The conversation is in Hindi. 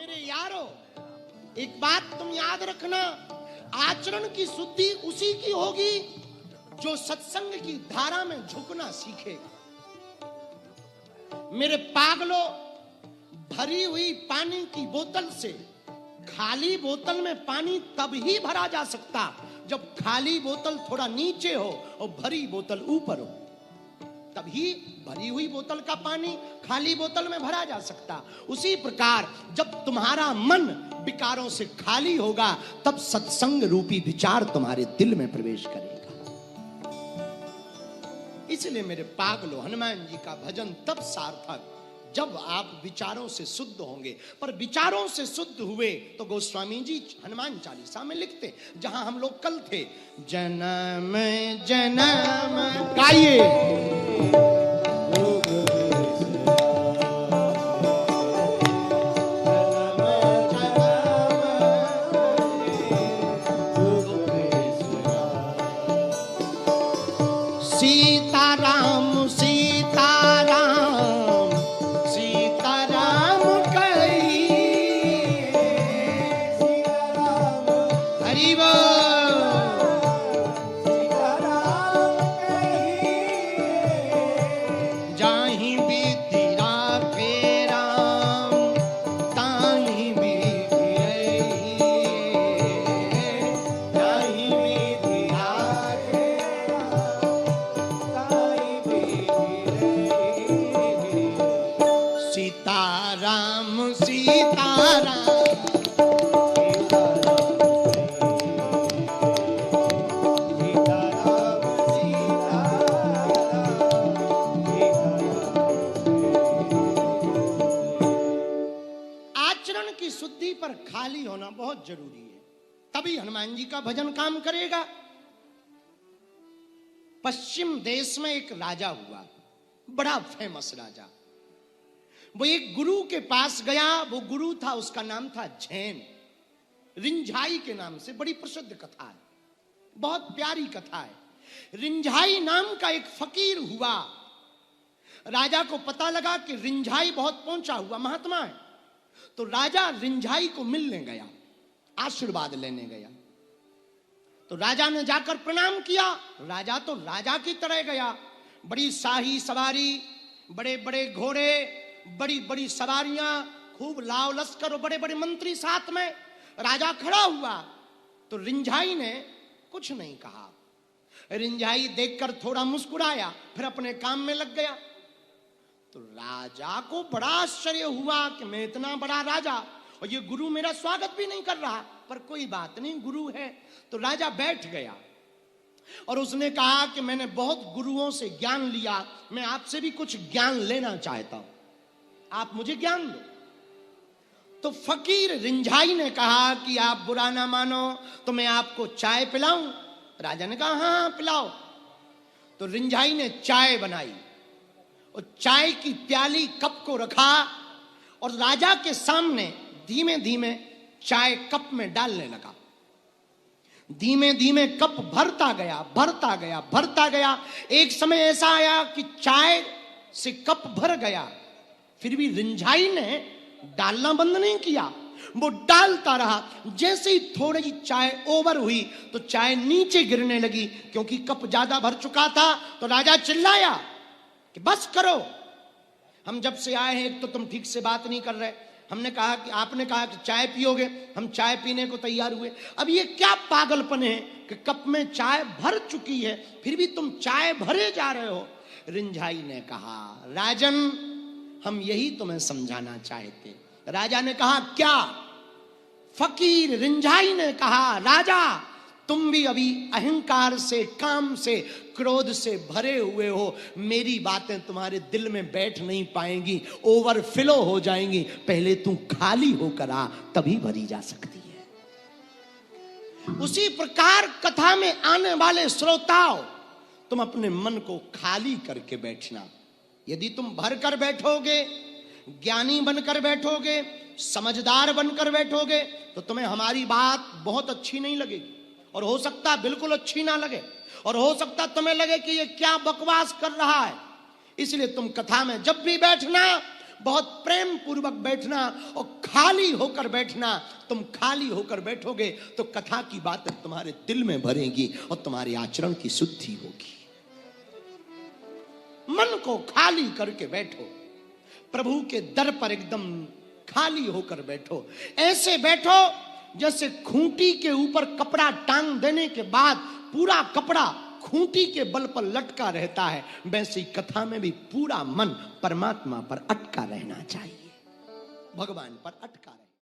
मेरे यारो, एक बात तुम याद रखना, आचरण की शुद्धि उसी की होगी जो सत्संग की धारा में झुकना सीखेगा। मेरे पागलों, भरी हुई पानी की बोतल से खाली बोतल में पानी तब ही भरा जा सकता जब खाली बोतल थोड़ा नीचे हो और भरी बोतल ऊपर हो, तभी भरी हुई बोतल का पानी खाली बोतल में भरा जा सकता। उसी प्रकार जब तुम्हारा मन विकारों से खाली होगा तब सत्संग रूपी विचार तुम्हारे दिल में प्रवेश करेगा। इसलिए मेरे पागलों, हनुमान जी का भजन तब सार्थक जब आप विचारों से शुद्ध होंगे। पर विचारों से शुद्ध हुए तो गोस्वामी जी हनुमान चालीसा में लिखते, जहां हम लोग कल थे, जन्म जन्म गाइए, सीताराम सीताराम सीताराम कहिए, हरि बोल, सीताराम कहिए, जाहि विधि राखे राम ताहि विधि रहिए, जाहि विधि राखे सीताराम सीताराम आचरण की शुद्धि पर खाली होना बहुत जरूरी है, तभी हनुमान जी का भजन काम करेगा। पश्चिम देश में एक राजा हुआ, बड़ा फेमस राजा। वो एक गुरु के पास गया, वो गुरु था, उसका नाम था झैन, रिंझाई के नाम से, बड़ी प्रसिद्ध कथा है, बहुत प्यारी कथा है। रिंझाई नाम का एक फकीर हुआ। राजा को पता लगा कि रिंझाई बहुत पहुंचा हुआ महात्मा है, तो राजा रिंझाई को मिलने गया, आशीर्वाद लेने गया। तो राजा ने जाकर प्रणाम किया। राजा तो राजा की तरह गया, बड़ी शाही सवारी, बड़े बड़े घोड़े, बड़ी बड़ी सवारियां, खूब लाव लश्कर और बड़े बड़े मंत्री साथ में। राजा खड़ा हुआ तो रिंझाई ने कुछ नहीं कहा। रिंझाई देखकर थोड़ा मुस्कुराया, फिर अपने काम में लग गया। तो राजा को बड़ा आश्चर्य हुआ कि मैं इतना बड़ा राजा और ये गुरु मेरा स्वागत भी नहीं कर रहा, पर कोई बात नहीं, गुरु है। तो राजा बैठ गया और उसने कहा कि मैंने बहुत गुरुओं से ज्ञान लिया, मैं आपसे भी कुछ ज्ञान लेना चाहता हूं, आप मुझे ज्ञान दो। तो फकीर रिंझाई ने कहा कि आप बुरा ना मानो तो मैं आपको चाय पिलाऊं। राजा ने कहा हाँ हाँ पिलाओ। तो रिंझाई ने चाय बनाई और चाय की प्याली कप को रखा और राजा के सामने धीमे धीमे चाय कप में डालने लगा। धीमे धीमे कप भरता गया, भरता गया, भरता गया। एक समय ऐसा आया कि चाय से कप भर गया, फिर भी रिंझाई ने डालना बंद नहीं किया, वो डालता रहा। जैसे ही थोड़ी चाय ओवर हुई तो चाय नीचे गिरने लगी, क्योंकि कप ज्यादा भर चुका था। तो राजा चिल्लाया कि बस करो, हम जब से आए हैं एक तो तुम ठीक से बात नहीं कर रहे, हमने कहा कि आपने कहा कि चाय पियोगे, हम चाय पीने को तैयार हुए। अब ये क्या पागलपन है कि कप में चाय भर चुकी है फिर भी तुम चाय भरे जा रहे हो। रिंझाई ने कहा राजन, हम यही तुम्हें समझाना चाहते। राजा ने कहा क्या? फकीर रिंझाई ने कहा राजा, तुम भी अभी अहंकार से, काम से, क्रोध से भरे हुए हो, मेरी बातें तुम्हारे दिल में बैठ नहीं पाएंगी, ओवरफ्लो हो जाएंगी। पहले तू खाली होकर आ, तभी भरी जा सकती है। उसी प्रकार कथा में आने वाले श्रोताओं, तुम अपने मन को खाली करके बैठना। यदि तुम भर कर बैठोगे, ज्ञानी बनकर बैठोगे, समझदार बनकर बैठोगे, तो तुम्हें हमारी बात बहुत अच्छी नहीं लगेगी, और हो सकता बिल्कुल अच्छी ना लगे, और हो सकता तुम्हें लगे कि ये क्या बकवास कर रहा है। इसलिए तुम कथा में जब भी बैठना, बहुत प्रेम पूर्वक बैठना और खाली होकर बैठना। तुम खाली होकर बैठोगे तो कथा की बातें तुम्हारे दिल में भरेंगी और तुम्हारे आचरण की शुद्धि होगी। मन को खाली करके बैठो, प्रभु के दर पर एकदम खाली होकर बैठो। ऐसे बैठो जैसे खूंटी के ऊपर कपड़ा टांग देने के बाद पूरा कपड़ा खूंटी के बल पर लटका रहता है, वैसे ही कथा में भी पूरा मन परमात्मा पर अटका रहना चाहिए, भगवान पर अटका।